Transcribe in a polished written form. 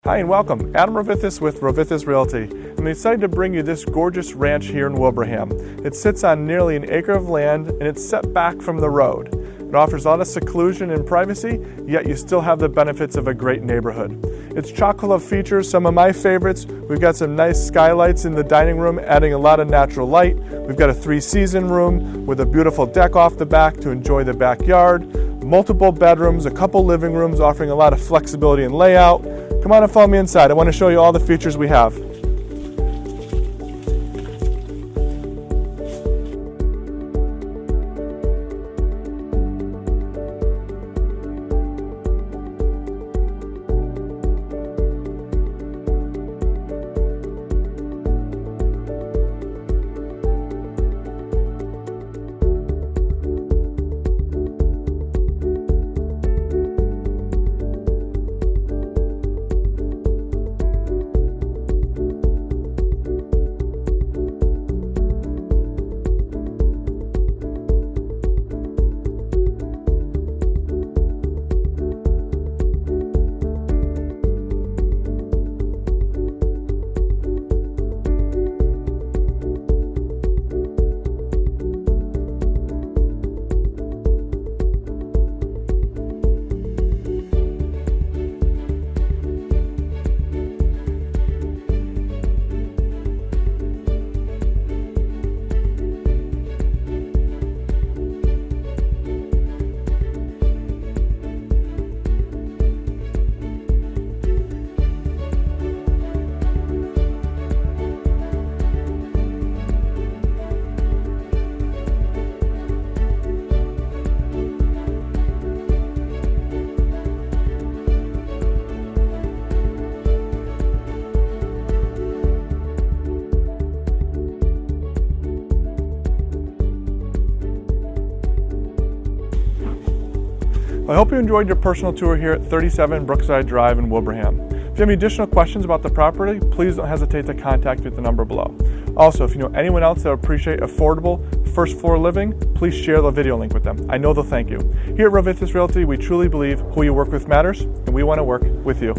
Hi and welcome. Adam Rovithis with Rovithis Realty. I'm excited to bring you this gorgeous ranch here in Wilbraham. It sits on nearly an acre of land and it's set back from the road. It offers a lot of seclusion and privacy, yet you still have the benefits of a great neighborhood. It's chock full of features, some of my favorites. We've got some nice skylights in the dining room, adding a lot of natural light. We've got a 3-season room with a beautiful deck off the back to enjoy the backyard. Multiple bedrooms, a couple living rooms offering a lot of flexibility and layout. Come on and follow me inside. I want to show you all the features we have. I hope you enjoyed your personal tour here at 37 Brookside Drive in Wilbraham. If you have any additional questions about the property, please don't hesitate to contact me at the number below. Also, if you know anyone else that would appreciate affordable first floor living, please share the video link with them. I know they'll thank you. Here at Rovithis Realty, we truly believe who you work with matters, and we want to work with you.